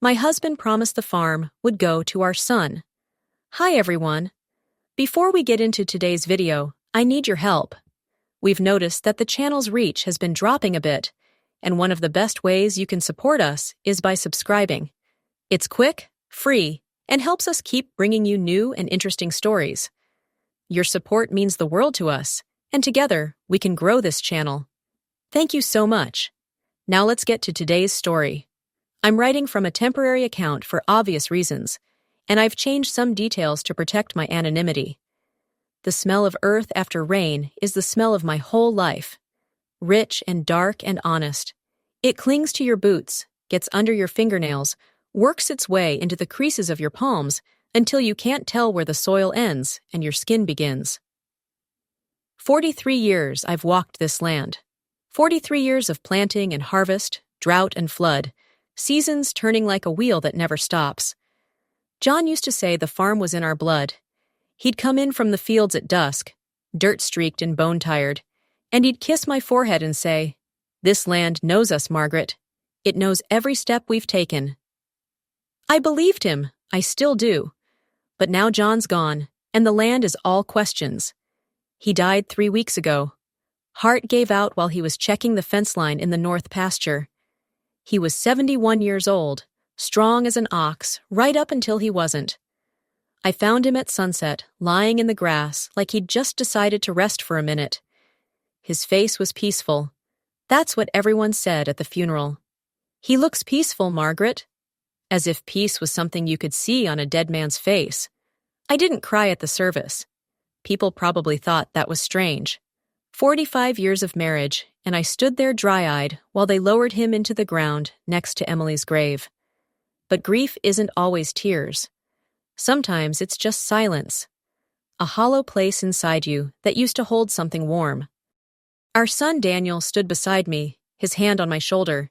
My husband promised the farm would go to our son. Hi everyone. Before we get into today's video, I need your help. We've noticed that the channel's reach has been dropping a bit, and one of the best ways you can support us is by subscribing. It's quick, free, and helps us keep bringing you new and interesting stories. Your support means the world to us, and together we can grow this channel. Thank you so much. Now let's get to today's story. I'm writing from a temporary account for obvious reasons, and I've changed some details to protect my anonymity. The smell of earth after rain is the smell of my whole life. Rich and dark and honest. It clings to your boots, gets under your fingernails, works its way into the creases of your palms until you can't tell where the soil ends and your skin begins. 43 years I've walked this land. 43 years of planting and harvest, drought and flood, seasons turning like a wheel that never stops. John used to say the farm was in our blood. He'd come in from the fields at dusk, dirt-streaked and bone-tired, and he'd kiss my forehead and say, "This land knows us, Margaret. It knows every step we've taken." I believed him, I still do. But now John's gone, and the land is all questions. He died 3 weeks ago. Heart gave out while he was checking the fence line in the north pasture. He was 71 years old, strong as an ox, right up until he wasn't. I found him at sunset, lying in the grass like he'd just decided to rest for a minute. His face was peaceful. That's what everyone said at the funeral. "He looks peaceful, Margaret." As if peace was something you could see on a dead man's face. I didn't cry at the service. People probably thought that was strange. 45 years of marriage, and I stood there dry-eyed while they lowered him into the ground next to Emily's grave. But grief isn't always tears. Sometimes it's just silence. A hollow place inside you that used to hold something warm. Our son Daniel stood beside me, his hand on my shoulder.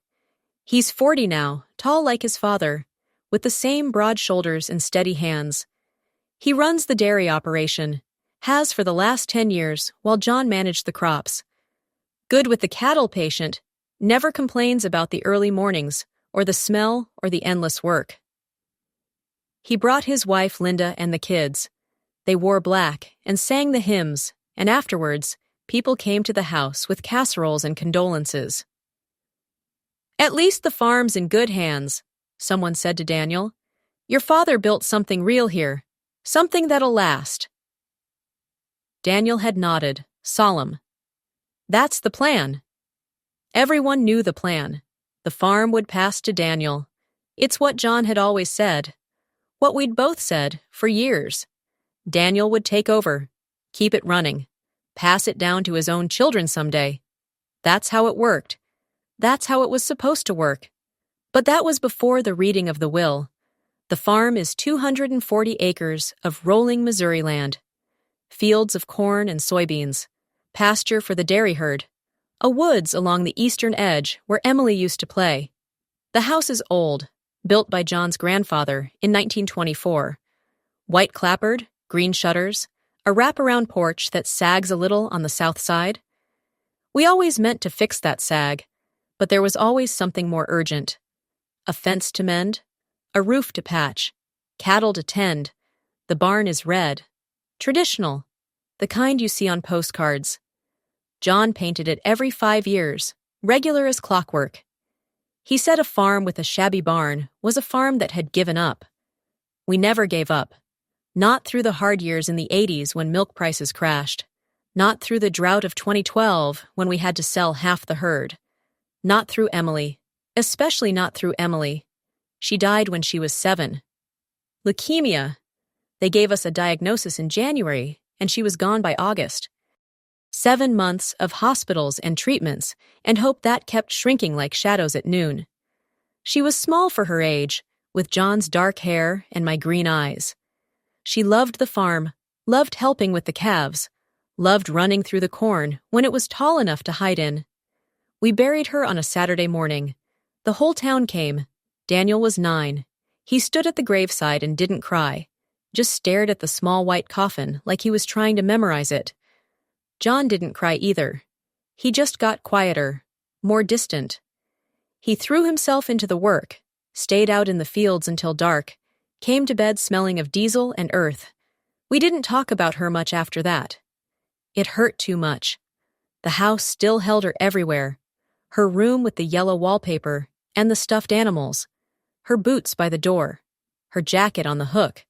He's 40 now, tall like his father, with the same broad shoulders and steady hands. He runs the dairy operation, has for the last 10 years while John managed the crops. Good with the cattle patient, never complains about the early mornings or the smell or the endless work. He brought his wife Linda and the kids. They wore black and sang the hymns, and afterwards, people came to the house with casseroles and condolences. "At least the farm's in good hands," someone said to Daniel. "Your father built something real here, something that'll last." Daniel had nodded, solemn. That's the plan. Everyone knew the plan. The farm would pass to Daniel. It's what John had always said. What we'd both said for years. Daniel would take over, keep it running, pass it down to his own children someday. That's how it worked. That's how it was supposed to work. But that was before the reading of the will. The farm is 240 acres of rolling Missouri land. Fields of corn and soybeans, pasture for the dairy herd, a woods along the eastern edge where Emily used to play. The house is old, built by John's grandfather in 1924. White clapboard, green shutters, a wraparound porch that sags a little on the south side. We always meant to fix that sag, but there was always something more urgent. A fence to mend, a roof to patch, cattle to tend. The barn is red. Traditional, the kind you see on postcards. John painted it every 5 years, regular as clockwork. He said a farm with a shabby barn was a farm that had given up. We never gave up. Not through the hard years in the 80s when milk prices crashed. Not through the drought of 2012 when we had to sell half the herd. Not through Emily. Especially not through Emily. She died when she was 7. Leukemia. They gave us a diagnosis in January, and she was gone by August. 7 months of hospitals and treatments, and hope that kept shrinking like shadows at noon. She was small for her age, with John's dark hair and my green eyes. She loved the farm, loved helping with the calves, loved running through the corn when it was tall enough to hide in. We buried her on a Saturday morning. The whole town came. Daniel was 9. He stood at the graveside and didn't cry, just stared at the small white coffin like he was trying to memorize it. John didn't cry either. He just got quieter, more distant. He threw himself into the work, stayed out in the fields until dark, came to bed smelling of diesel and earth. We didn't talk about her much after that. It hurt too much. The house still held her everywhere. Her room with the yellow wallpaper and the stuffed animals. Her boots by the door. Her jacket on the hook.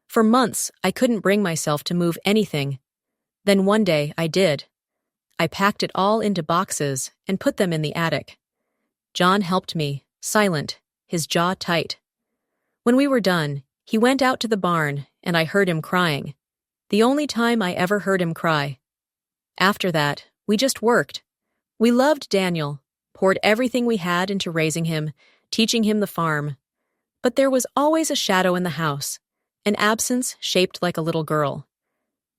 For months, I couldn't bring myself to move anything. Then one day, I did. I packed it all into boxes and put them in the attic. John helped me, silent, his jaw tight. When we were done, he went out to the barn and I heard him crying. The only time I ever heard him cry. After that, we just worked. We loved Daniel, poured everything we had into raising him, teaching him the farm. But there was always a shadow in the house, an absence shaped like a little girl.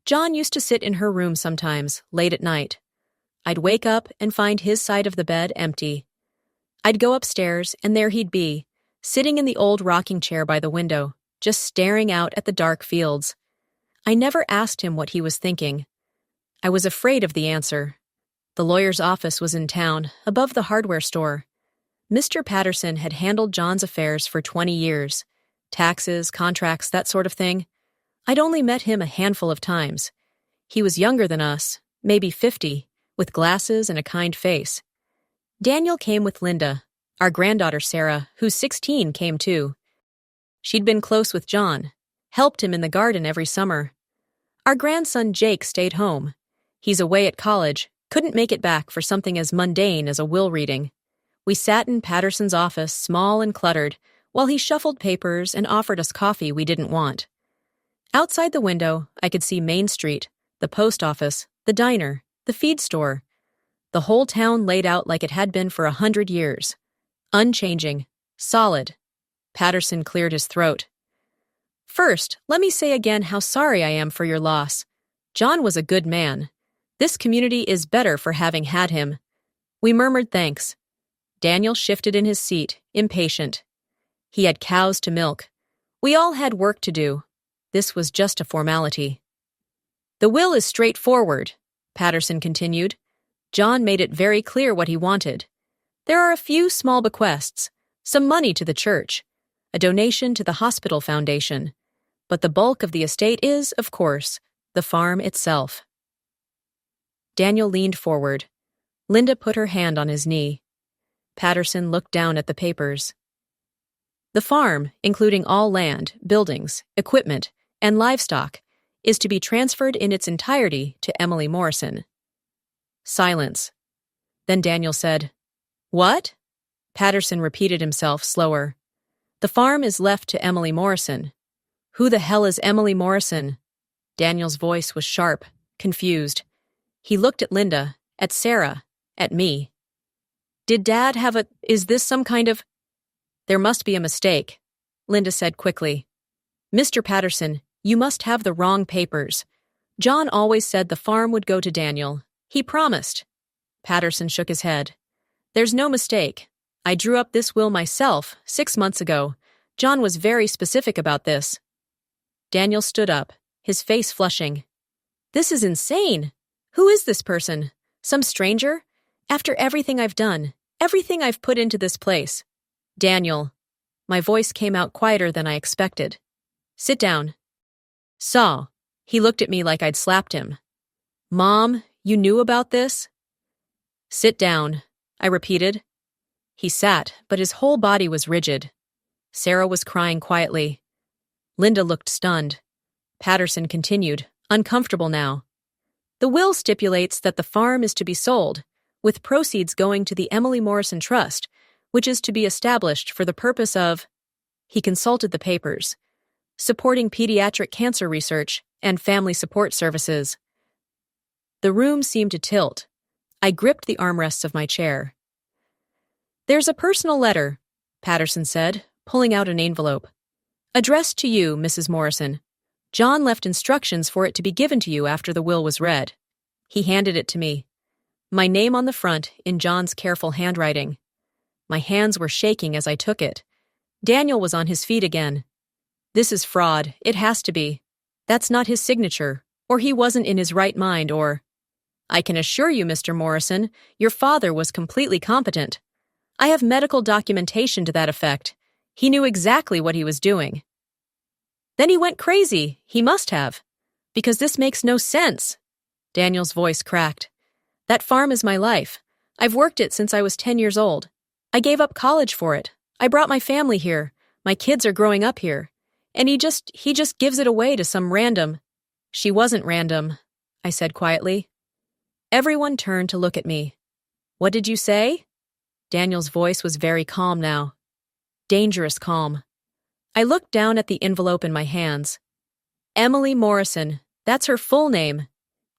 John used to sit in her room sometimes, late at night. I'd wake up and find his side of the bed empty. I'd go upstairs, and there he'd be, sitting in the old rocking chair by the window, just staring out at the dark fields. I never asked him what he was thinking. I was afraid of the answer. The lawyer's office was in town, above the hardware store. Mr. Patterson had handled John's affairs for 20 years. Taxes, contracts, that sort of thing. I'd only met him a handful of times. He was younger than us, maybe 50, with glasses and a kind face. Daniel came with Linda. Our granddaughter Sarah, who's 16, came too. She'd been close with John, helped him in the garden every summer. Our grandson Jake stayed home. He's away at college, couldn't make it back for something as mundane as a will reading. We sat in Patterson's office, small and cluttered, while he shuffled papers and offered us coffee we didn't want. Outside the window, I could see Main Street, the post office, the diner, the feed store. The whole town laid out like it had been for 100 years. Unchanging, solid. Patterson cleared his throat. First, let me say again how sorry I am for your loss. John was a good man. This community is better for having had him. We murmured thanks. Daniel shifted in his seat, impatient. He had cows to milk. We all had work to do. This was just a formality. The will is straightforward, Patterson continued. John made it very clear what he wanted. There are a few small bequests, some money to the church, a donation to the hospital foundation. But the bulk of the estate is, of course, the farm itself. Daniel leaned forward. Linda put her hand on his knee. Patterson looked down at the papers. The farm, including all land, buildings, equipment, and livestock, is to be transferred in its entirety to Emily Morrison. Silence. Then Daniel said, "What?" Patterson repeated himself slower. "The farm is left to Emily Morrison." "Who the hell is Emily Morrison?" Daniel's voice was sharp, confused. He looked at Linda, at Sarah, at me. "Did Dad have is this some kind of—" "There must be a mistake," Linda said quickly. "Mr. Patterson, you must have the wrong papers. John always said the farm would go to Daniel. He promised." Patterson shook his head. "There's no mistake. I drew up this will myself 6 months ago. John was very specific about this." Daniel stood up, his face flushing. "This is insane. Who is this person? Some stranger? After everything I've done, everything I've put into this place." "Daniel." My voice came out quieter than I expected. "Sit down." "Saw." He looked at me like I'd slapped him. "Mom, you knew about this?" "Sit down," I repeated. He sat, but his whole body was rigid. Sarah was crying quietly. Linda looked stunned. Patterson continued, uncomfortable now. "The will stipulates that the farm is to be sold, with proceeds going to the Emily Morrison Trust, which is to be established for the purpose of—" He consulted the papers. "Supporting pediatric cancer research and family support services." The room seemed to tilt. I gripped the armrests of my chair. "There's a personal letter," Patterson said, pulling out an envelope. "Addressed to you, Mrs. Morrison. John left instructions for it to be given to you after the will was read." He handed it to me. My name on the front in John's careful handwriting. My hands were shaking as I took it. Daniel was on his feet again. "This is fraud. It has to be. That's not his signature, or he wasn't in his right mind, or—" "I can assure you, Mr. Morrison, your father was completely competent. I have medical documentation to that effect. He knew exactly what he was doing. Then he went crazy. He must have. Because this makes no sense. Daniel's voice cracked. That farm is my life. I've worked it since I was 10 years old. I gave up college for it. I brought my family here. My kids are growing up here. And he just gives it away to some random. She wasn't random, I said quietly. Everyone turned to look at me. What did you say? Daniel's voice was very calm now. Dangerous calm. I looked down at the envelope in my hands. Emily Morrison. That's her full name.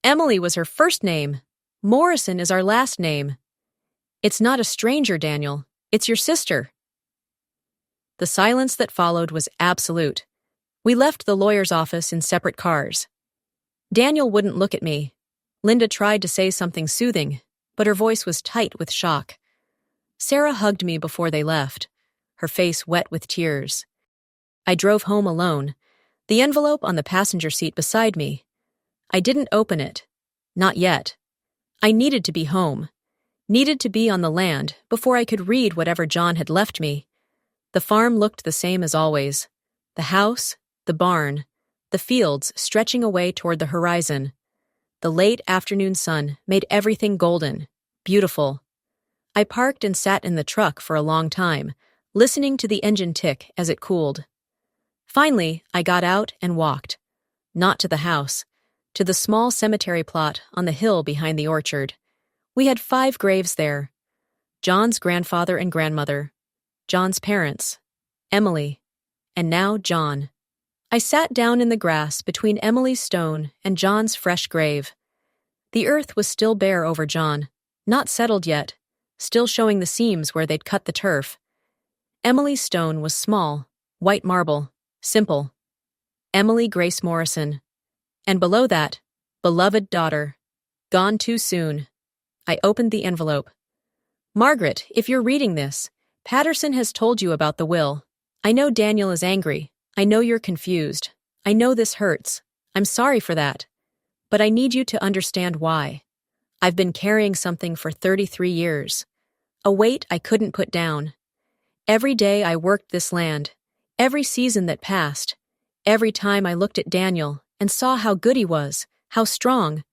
Emily was her first name. Morrison is our last name. It's not a stranger, Daniel. It's your sister. The silence that followed was absolute. We left the lawyer's office in separate cars. Daniel wouldn't look at me. Linda tried to say something soothing, but her voice was tight with shock. Sarah hugged me before they left, her face wet with tears. I drove home alone, the envelope on the passenger seat beside me. I didn't open it. Not yet. I needed to be home. Needed to be on the land before I could read whatever John had left me. The farm looked the same as always. The house, the barn, the fields stretching away toward the horizon. The late afternoon sun made everything golden, beautiful. I parked and sat in the truck for a long time, listening to the engine tick as it cooled. Finally, I got out and walked. Not to the house, to the small cemetery plot on the hill behind the orchard. We had 5 graves there. John's grandfather and grandmother, John's parents, Emily, and now John. I sat down in the grass between Emily's stone and John's fresh grave. The earth was still bare over John, not settled yet, still showing the seams where they'd cut the turf. Emily's stone was small, white marble, simple. Emily Grace Morrison. And below that, beloved daughter. Gone too soon. I opened the envelope. Margaret, if you're reading this, Patterson has told you about the will. I know Daniel is angry. I know you're confused. I know this hurts. I'm sorry for that. But I need you to understand why. I've been carrying something for 33 years. A weight I couldn't put down. Every day I worked this land. Every season that passed. Every time I looked at Daniel and saw how good he was, how strong,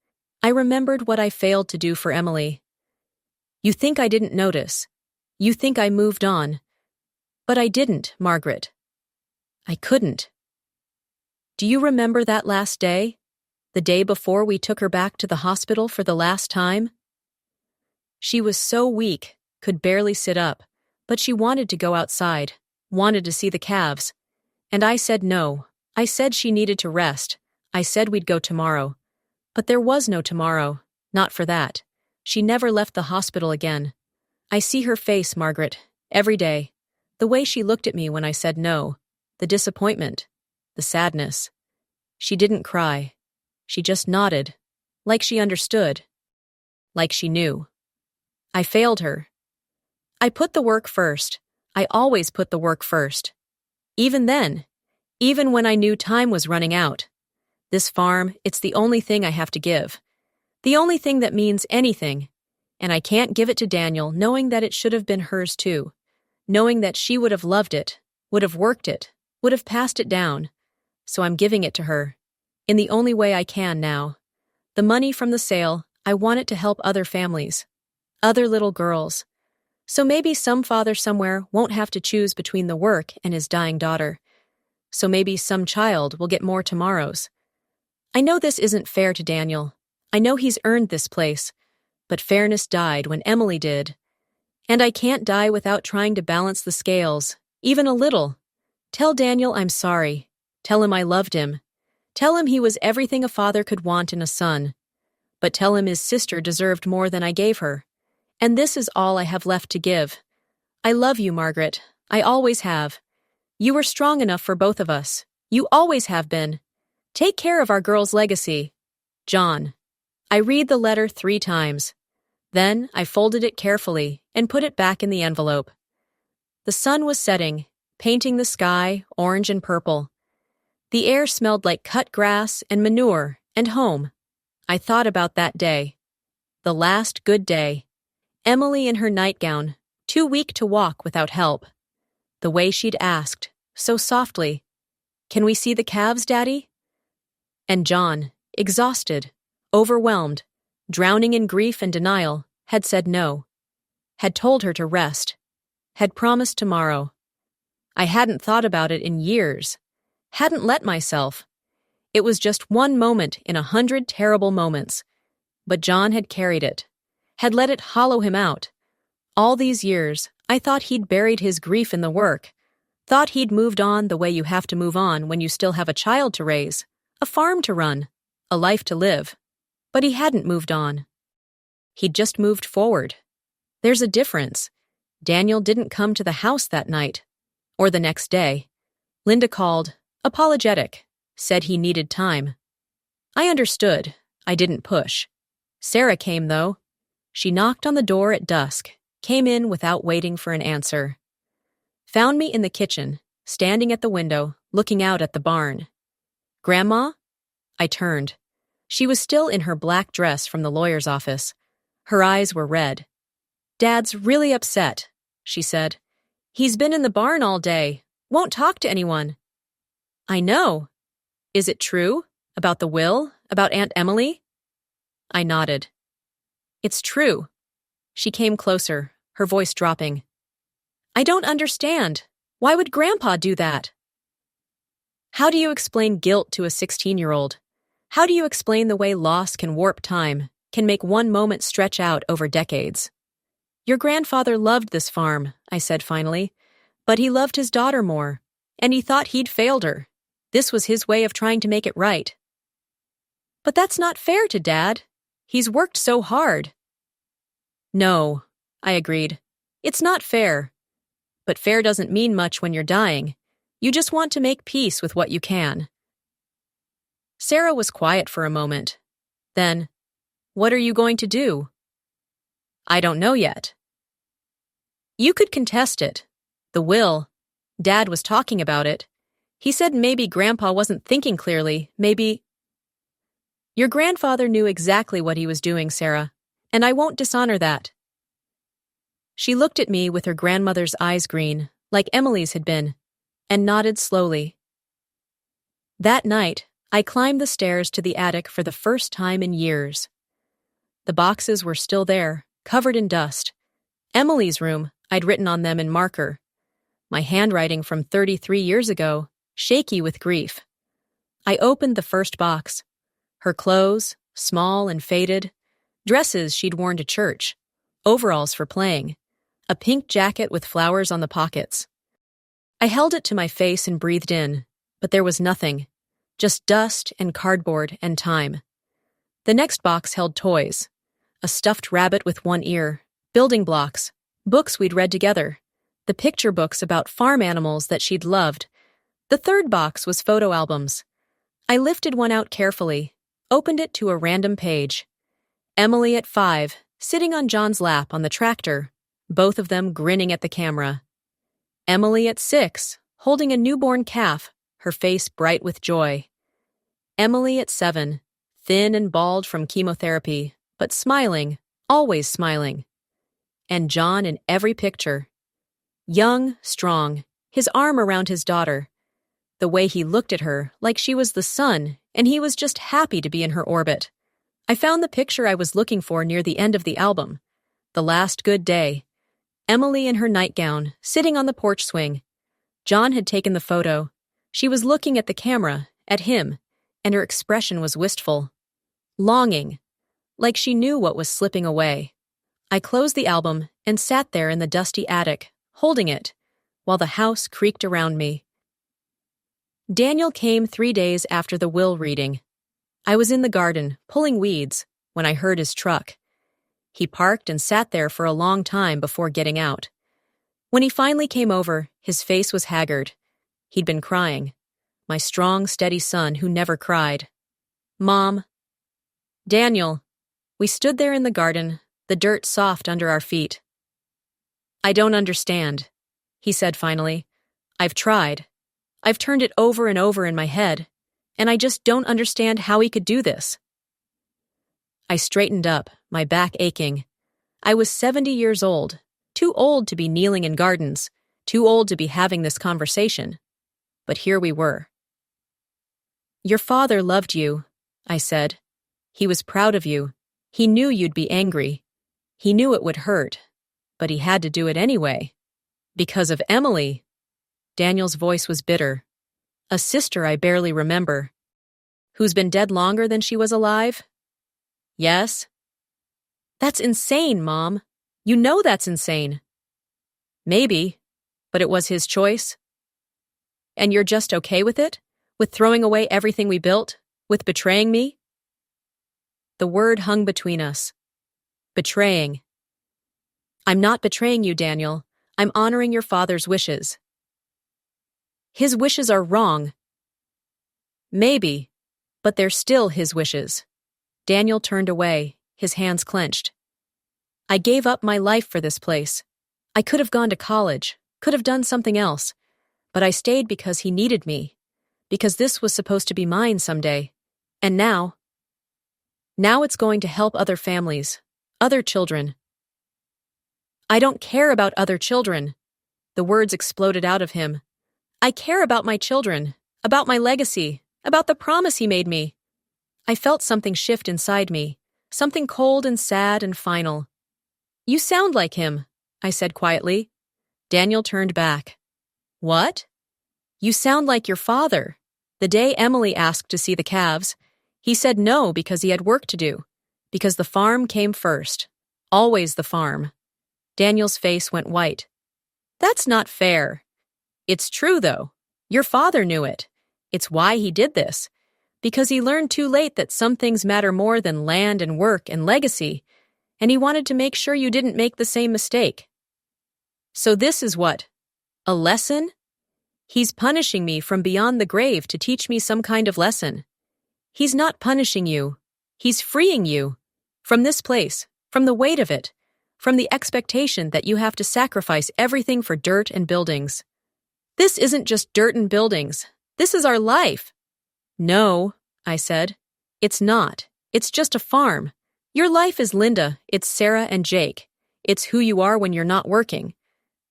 I remembered what I failed to do for Emily. You think I didn't notice. You think I moved on. But I didn't, Margaret. I couldn't. Do you remember that last day? The day before we took her back to the hospital for the last time? She was so weak, could barely sit up, but she wanted to go outside, wanted to see the calves. And I said no. I said she needed to rest. I said we'd go tomorrow. But there was no tomorrow, not for that. She never left the hospital again. I see her face, Margaret, every day. The way she looked at me when I said no. The disappointment. The sadness. She didn't cry. She just nodded. Like she understood. Like she knew. I failed her. I put the work first. I always put the work first. Even then. Even when I knew time was running out. This farm, it's the only thing I have to give. The only thing that means anything. And I can't give it to Daniel knowing that it should have been hers too. Knowing that she would have loved it, would have worked it, would have passed it down. So I'm giving it to her. In the only way I can now. The money from the sale, I want it to help other families. Other little girls. So maybe some father somewhere won't have to choose between the work and his dying daughter. So maybe some child will get more tomorrows. I know this isn't fair to Daniel. I know he's earned this place. But fairness died when Emily did. And I can't die without trying to balance the scales, even a little. Tell Daniel I'm sorry. Tell him I loved him. Tell him he was everything a father could want in a son. But tell him his sister deserved more than I gave her. And this is all I have left to give. I love you, Margaret. I always have. You were strong enough for both of us. You always have been. Take care of our girl's legacy. John. I read the letter 3 times. Then I folded it carefully and put it back in the envelope. The sun was setting, painting the sky orange and purple. The air smelled like cut grass and manure and home. I thought about that day. The last good day. Emily in her nightgown, too weak to walk without help. The way she'd asked, so softly, "Can we see the calves, Daddy?" And John, exhausted, overwhelmed, drowning in grief and denial, had said no, had told her to rest, had promised tomorrow. I hadn't thought about it in years, hadn't let myself. It was just one moment in 100 terrible moments. But John had carried it, had let it hollow him out. All these years, I thought he'd buried his grief in the work, thought he'd moved on the way you have to move on when you still have a child to raise, a farm to run, a life to live. But he hadn't moved on. He'd just moved forward. There's a difference. Daniel didn't come to the house that night, or the next day. Linda called, apologetic, said he needed time. I understood. I didn't push. Sarah came, though. She knocked on the door at dusk, came in without waiting for an answer. Found me in the kitchen, standing at the window, looking out at the barn. "Grandma?" I turned. She was still in her black dress from the lawyer's office. Her eyes were red. "Dad's really upset," she said. "He's been in the barn all day, won't talk to anyone." "I know. Is it true? About the will? About Aunt Emily?" I nodded. "It's true." She came closer, her voice dropping. "I don't understand. Why would Grandpa do that?" How do you explain guilt to a 16-year-old? How do you explain the way loss can warp time, can make one moment stretch out over decades? "Your grandfather loved this farm," I said finally, "but he loved his daughter more, and he thought he'd failed her. This was his way of trying to make it right." "But that's not fair to Dad. He's worked so hard." "No," I agreed. "It's not fair. But fair doesn't mean much when you're dying. You just want to make peace with what you can." Sarah was quiet for a moment. Then, "What are you going to do?" "I don't know yet." "You could contest it. The will. Dad was talking about it. He said maybe Grandpa wasn't thinking clearly, maybe—" "Your grandfather knew exactly what he was doing, Sarah, and I won't dishonor that." She looked at me with her grandmother's eyes green, like Emily's had been, and nodded slowly. That night, I climbed the stairs to the attic for the first time in years. The boxes were still there, covered in dust. Emily's room, I'd written on them in marker. My handwriting from 33 years ago, shaky with grief. I opened the first box. Her clothes, small and faded, dresses she'd worn to church, overalls for playing, a pink jacket with flowers on the pockets. I held it to my face and breathed in, but there was nothing, just dust and cardboard and time. The next box held toys, a stuffed rabbit with one ear, building blocks, books we'd read together, the picture books about farm animals that she'd loved. The third box was photo albums. I lifted one out carefully, opened it to a random page. Emily at 5, sitting on John's lap on the tractor, both of them grinning at the camera. Emily at 6, holding a newborn calf, her face bright with joy. Emily at 7, thin and bald from chemotherapy, but smiling, always smiling. And John in every picture. Young, strong, his arm around his daughter. The way he looked at her like she was the sun, and he was just happy to be in her orbit. I found the picture I was looking for near the end of the album. The last good day. Emily in her nightgown, sitting on the porch swing. John had taken the photo. She was looking at the camera, at him, and her expression was wistful. Longing. Like she knew what was slipping away. I closed the album and sat there in the dusty attic, holding it, while the house creaked around me. Daniel came 3 days after the will reading. I was in the garden, pulling weeds, when I heard his truck. He parked and sat there for a long time before getting out. When he finally came over, his face was haggard. He'd been crying. My strong, steady son who never cried. "Mom." "Daniel." We stood there in the garden, the dirt soft under our feet. "I don't understand," he said finally. "I've tried. I've turned it over and over in my head, and I just don't understand how he could do this." I straightened up, my back aching. I was 70 years old, too old to be kneeling in gardens, too old to be having this conversation. But here we were. "Your father loved you," I said. "He was proud of you. He knew you'd be angry. He knew it would hurt. But he had to do it anyway. Because of Emily." Daniel's voice was bitter. "A sister I barely remember. Who's been dead longer than she was alive?" "Yes." "That's insane, Mom. You know that's insane." "Maybe, but it was his choice." "And you're just okay with it? With throwing away everything we built? With betraying me?" The word hung between us. Betraying. "I'm not betraying you, Daniel. I'm honoring your father's wishes." "His wishes are wrong." "Maybe, but they're still his wishes." Daniel turned away, his hands clenched. "I gave up my life for this place. I could have gone to college, could have done something else, but I stayed because he needed me, because this was supposed to be mine someday. And now it's going to help other families, other children." "I don't care about other children." The words exploded out of him. "I care about my children, about my legacy, about the promise he made me." I felt something shift inside me, something cold and sad and final. "You sound like him," I said quietly. Daniel turned back. "What?" "You sound like your father. The day Emily asked to see the calves, he said no because he had work to do, because the farm came first. Always the farm." Daniel's face went white. "That's not fair." "It's true, though. Your father knew it. It's why he did this. Because he learned too late that some things matter more than land and work and legacy, and he wanted to make sure you didn't make the same mistake." "So this is what? A lesson?" "He's punishing me from beyond the grave to teach me some kind of lesson." "He's not punishing you. He's freeing you. From this place, from the weight of it, from the expectation that you have to sacrifice everything for dirt and buildings. This isn't just dirt and buildings. This is our life." "No," I said. "It's not. It's just a farm. Your life is Linda, it's Sarah and Jake. It's who you are when you're not working.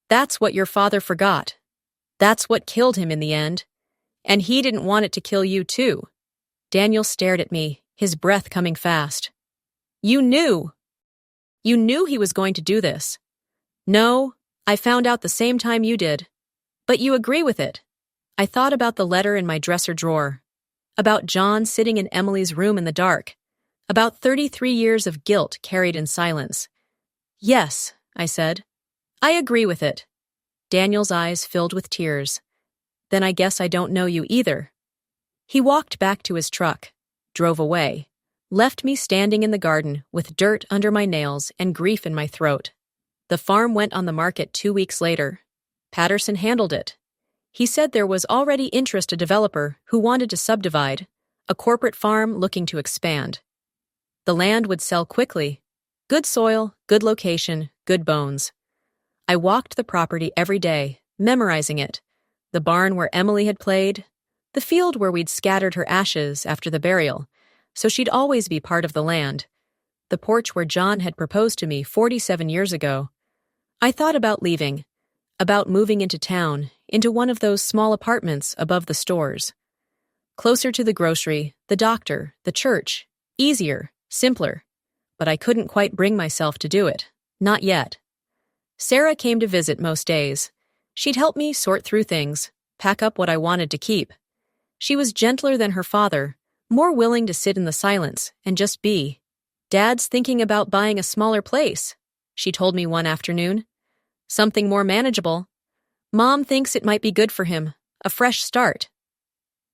That's what your father forgot. That's what killed him in the end. And he didn't want it to kill you too." Daniel stared at me, his breath coming fast. "You knew. You knew he was going to do this." "No, I found out the same time you did. But you agree with it." I thought about the letter in my dresser drawer. About John sitting in Emily's room in the dark. About 33 years of guilt carried in silence. "Yes," I said. "I agree with it." Daniel's eyes filled with tears. "Then I guess I don't know you either." He walked back to his truck, drove away, left me standing in the garden with dirt under my nails and grief in my throat. The farm went on the market 2 weeks later. Patterson handled it. He said there was already interest a developer who wanted to subdivide, a corporate farm looking to expand. The land would sell quickly. Good soil, good location, good bones. I walked the property every day, memorizing it. The barn where Emily had played, the field where we'd scattered her ashes after the burial, so she'd always be part of the land. The porch where John had proposed to me 47 years ago. I thought about leaving, about moving into town, into one of those small apartments above the stores. Closer to the grocery, the doctor, the church. Easier, simpler. But I couldn't quite bring myself to do it. Not yet. Sarah came to visit most days. She'd help me sort through things, pack up what I wanted to keep. She was gentler than her father, more willing to sit in the silence and just be. "Dad's thinking about buying a smaller place," she told me one afternoon. "Something more manageable. Mom thinks it might be good for him, a fresh start."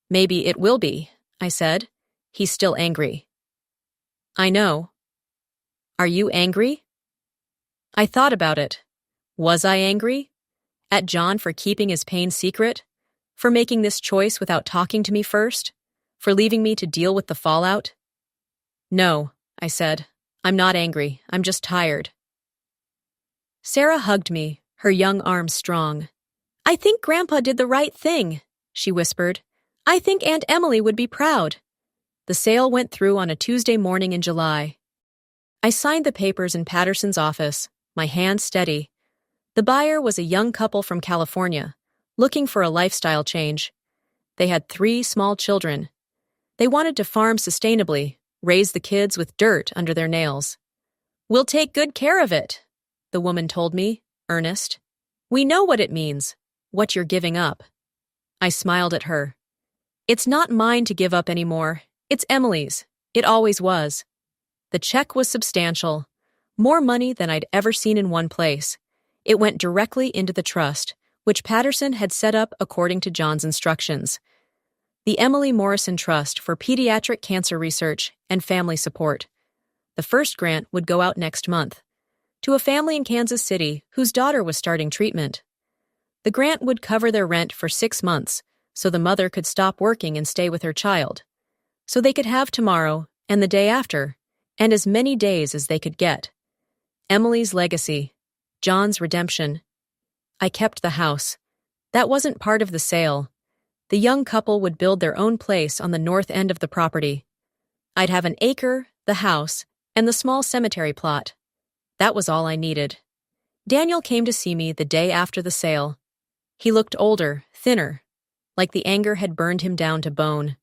"Maybe it will be," I said. He's still angry. "I know." "Are you angry?" I thought about it. Was I angry? At John for keeping his pain secret? For making this choice without talking to me first? For leaving me to deal with the fallout? "No," I said. "I'm not angry. I'm just tired." Sarah hugged me, her young arms strong. "I think Grandpa did the right thing," she whispered. "I think Aunt Emily would be proud." The sale went through on a Tuesday morning in July. I signed the papers in Patterson's office, my hand steady. The buyer was a young couple from California, looking for a lifestyle change. They had 3 small children. They wanted to farm sustainably, raise the kids with dirt under their nails. "We'll take good care of it," the woman told me, earnest. "We know what it means, what you're giving up." I smiled at her. "It's not mine to give up anymore. It's Emily's. It always was." The check was substantial, more money than I'd ever seen in one place. It went directly into the trust, which Patterson had set up according to John's instructions. The Emily Morrison Trust for Pediatric Cancer Research and Family Support. The first grant would go out next month, to a family in Kansas City whose daughter was starting treatment. The grant would cover their rent for 6 months, so the mother could stop working and stay with her child. So they could have tomorrow and the day after, and as many days as they could get. Emily's legacy, John's redemption. I kept the house. That wasn't part of the sale. The young couple would build their own place on the north end of the property. I'd have an acre, the house, and the small cemetery plot. That was all I needed. Daniel came to see me the day after the sale. He looked older, thinner, like the anger had burned him down to bone.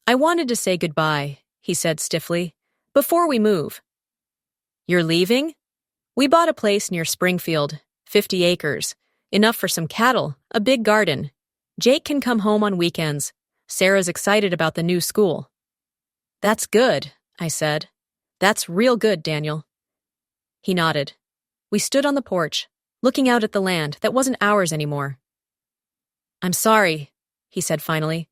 "I wanted to say goodbye," he said stiffly, "before we move." "You're leaving?" "We bought a place near Springfield, 50 acres, enough for some cattle, a big garden. Jake can come home on weekends. Sarah's excited about the new school." "That's good," I said. "That's real good, Daniel." He nodded. We stood on the porch, looking out at the land that wasn't ours anymore. "I'm sorry," he said finally,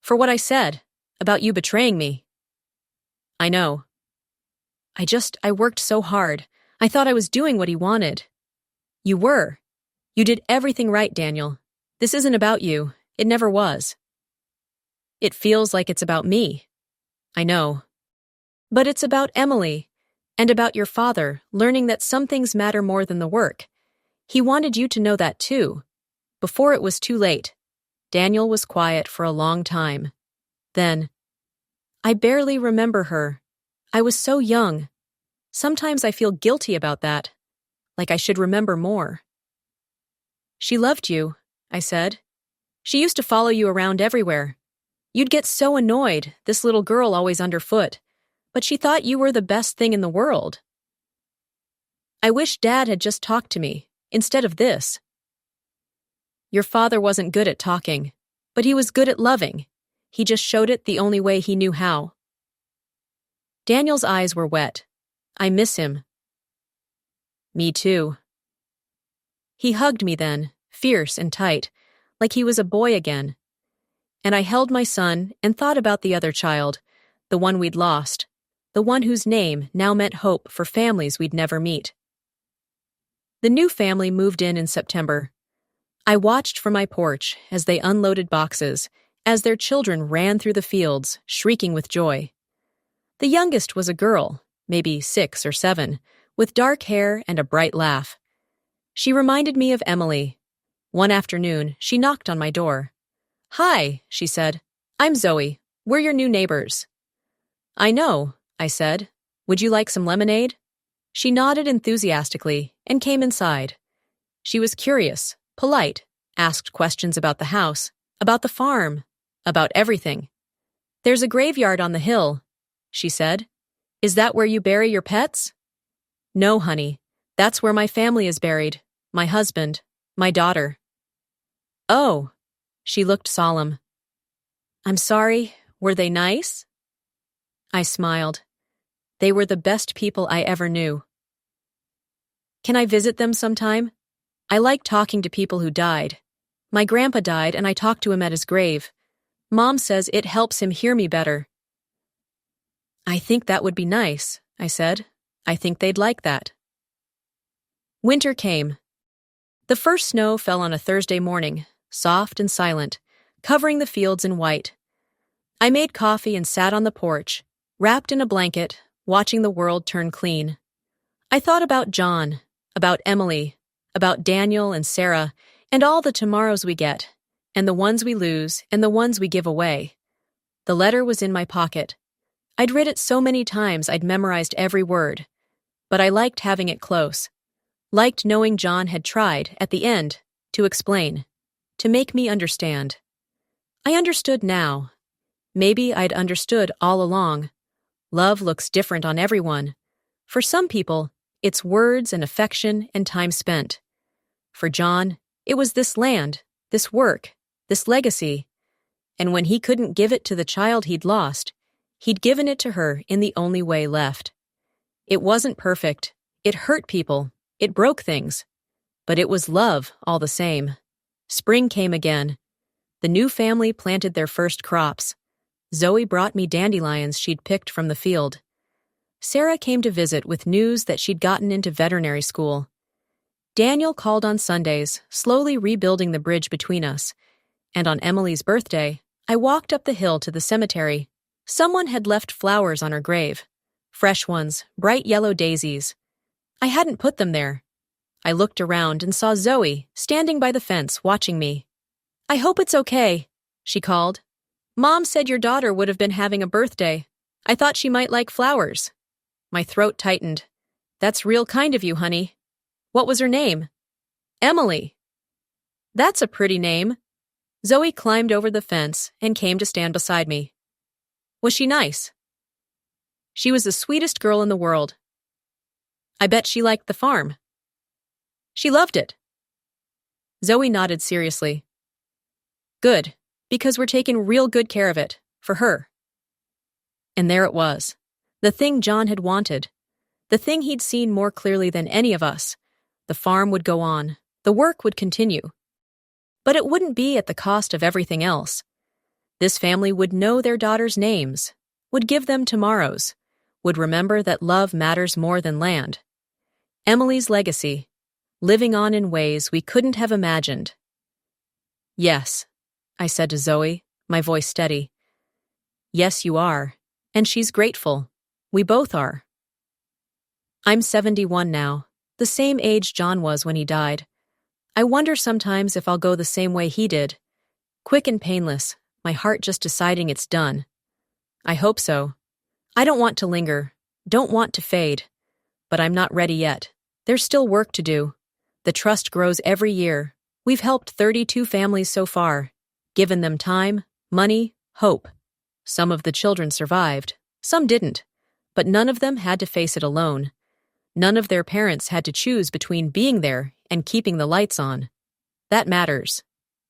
"for what I said, about you betraying me." "I know. I worked so hard. I thought I was doing what he wanted." "You were. You did everything right, Daniel. This isn't about you. It never was." "It feels like it's about me." "I know. But it's about Emily, and about your father learning that some things matter more than the work. He wanted you to know that too. Before it was too late." Daniel was quiet for a long time. Then, "I barely remember her. I was so young. Sometimes I feel guilty about that, like I should remember more." "She loved you," I said. "She used to follow you around everywhere. You'd get so annoyed, this little girl always underfoot, but she thought you were the best thing in the world." "I wish Dad had just talked to me, instead of this." "Your father wasn't good at talking, but he was good at loving. He just showed it the only way he knew how." Daniel's eyes were wet. "I miss him." "Me too." He hugged me then, fierce and tight, like he was a boy again. And I held my son and thought about the other child, the one we'd lost, the one whose name now meant hope for families we'd never meet. The new family moved in September. I watched from my porch as they unloaded boxes, as their children ran through the fields, shrieking with joy. The youngest was a girl, maybe 6 or 7, with dark hair and a bright laugh. She reminded me of Emily. One afternoon, she knocked on my door. "Hi," she said. "I'm Zoe. We're your new neighbors." "I know," I said. "Would you like some lemonade?" She nodded enthusiastically and came inside. She was curious, polite, asked questions about the house, about the farm, about everything. "There's a graveyard on the hill," she said. "Is that where you bury your pets?" "No, honey. That's where my family is buried. My husband, my daughter." "Oh," she looked solemn. "I'm sorry. Were they nice?" I smiled. They were the best people I ever knew. "Can I visit them sometime? I like talking to people who died. My grandpa died and I talked to him at his grave. Mom says it helps him hear me better." "I think that would be nice," I said. "I think they'd like that." Winter came. The first snow fell on a Thursday morning, soft and silent, covering the fields in white. I made coffee and sat on the porch, wrapped in a blanket, watching the world turn clean. I thought about John, about Emily, about Daniel and Sarah, and all the tomorrows we get, and the ones we lose, and the ones we give away. The letter was in my pocket. I'd read it so many times I'd memorized every word, but I liked having it close. Liked knowing John had tried, at the end, to explain, to make me understand. I understood now. Maybe I'd understood all along. Love looks different on everyone. For some people, it's words and affection and time spent. For John, it was this land, this work, this legacy. And when he couldn't give it to the child he'd lost, he'd given it to her in the only way left. It wasn't perfect. It hurt people. It broke things. But it was love all the same. Spring came again. The new family planted their first crops. Zoe brought me dandelions she'd picked from the field. Sarah came to visit with news that she'd gotten into veterinary school. Daniel called on Sundays, slowly rebuilding the bridge between us. And on Emily's birthday, I walked up the hill to the cemetery. Someone had left flowers on her grave. Fresh ones, bright yellow daisies. I hadn't put them there. I looked around and saw Zoe standing by the fence watching me. "I hope it's okay," she called. "Mom said your daughter would have been having a birthday. I thought she might like flowers." My throat tightened. "That's real kind of you, honey. What was her name?" "Emily." "That's a pretty name." Zoe climbed over the fence and came to stand beside me. "Was she nice?" "She was the sweetest girl in the world." "I bet she liked the farm." "She loved it." Zoe nodded seriously. "Good, because we're taking real good care of it, for her." And there it was, the thing John had wanted, the thing he'd seen more clearly than any of us. The farm would go on, the work would continue. But it wouldn't be at the cost of everything else. This family would know their daughters' names, would give them tomorrows, would remember that love matters more than land. Emily's legacy, living on in ways we couldn't have imagined. "Yes," I said to Zoe, my voice steady. "Yes, you are. And she's grateful. We both are." I'm 71 now, the same age John was when he died. I wonder sometimes if I'll go the same way he did. Quick and painless, my heart just deciding it's done. I hope so. I don't want to linger, don't want to fade. But I'm not ready yet. There's still work to do. The trust grows every year. We've helped 32 families so far, given them time, money, hope. Some of the children survived, some didn't, but none of them had to face it alone. None of their parents had to choose between being there and keeping the lights on. That matters.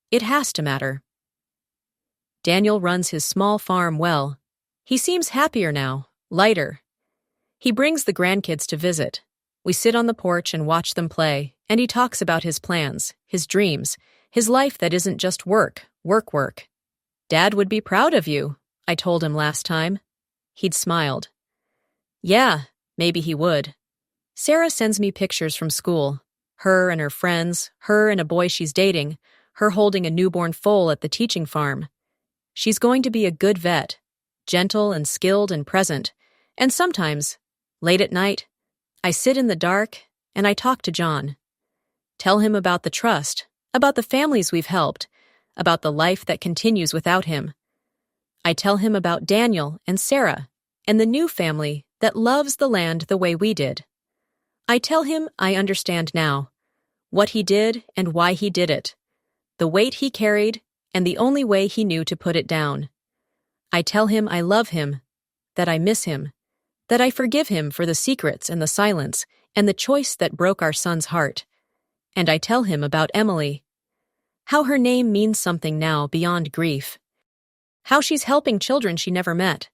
It has to matter. Daniel runs his small farm well. He seems happier now, lighter. He brings the grandkids to visit. We sit on the porch and watch them play, and he talks about his plans, his dreams, his life that isn't just work, work. "Dad would be proud of you," I told him last time. He'd smiled. "Yeah, maybe he would." Sarah sends me pictures from school. Her and her friends, her and a boy she's dating, her holding a newborn foal at the teaching farm. She's going to be a good vet, gentle and skilled and present, and sometimes, late at night, I sit in the dark and I talk to John. Tell him about the trust, about the families we've helped, about the life that continues without him. I tell him about Daniel and Sarah and the new family that loves the land the way we did. I tell him I understand now, what he did and why he did it, the weight he carried and the only way he knew to put it down. I tell him I love him, that I miss him, that I forgive him for the secrets and the silence and the choice that broke our son's heart. And I tell him about Emily, how her name means something now beyond grief, how she's helping children she never met,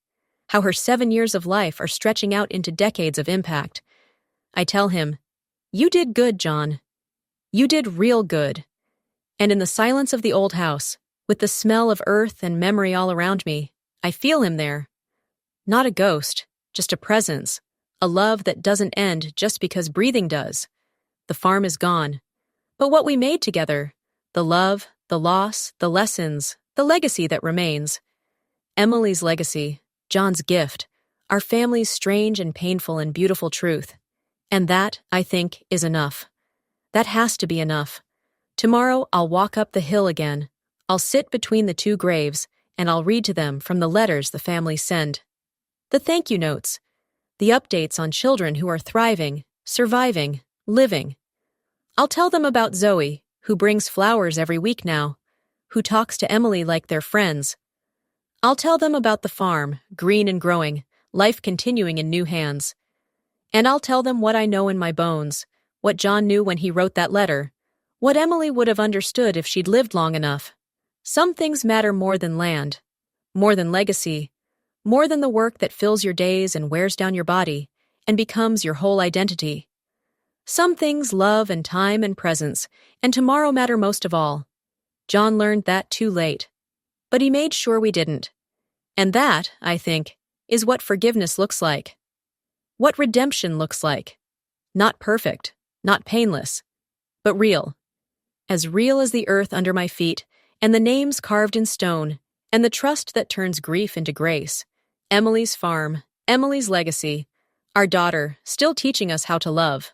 how her 7 years of life are stretching out into decades of impact. I tell him, "You did good, John. You did real good." And in the silence of the old house, with the smell of earth and memory all around me, I feel him there. Not a ghost, just a presence, a love that doesn't end just because breathing does. The farm is gone. But what we made together, the love, the loss, the lessons, the legacy that remains. Emily's legacy, John's gift, our family's strange and painful and beautiful truth. And that, I think, is enough. That has to be enough. Tomorrow I'll walk up the hill again. I'll sit between the two graves, and I'll read to them from the letters the families send. The thank you notes, the updates on children who are thriving, surviving, living. I'll tell them about Zoe, who brings flowers every week now, who talks to Emily like they're friends. I'll tell them about the farm, green and growing, life continuing in new hands. And I'll tell them what I know in my bones, what John knew when he wrote that letter, what Emily would have understood if she'd lived long enough. Some things matter more than land, more than legacy, more than the work that fills your days and wears down your body and becomes your whole identity. Some things, love and time and presence, and tomorrow matter most of all. John learned that too late. But he made sure we didn't. And that, I think, is what forgiveness looks like. What redemption looks like. Not perfect, not painless, but real. As real as the earth under my feet, and the names carved in stone, and the trust that turns grief into grace. Emily's farm, Emily's legacy, our daughter, still teaching us how to love.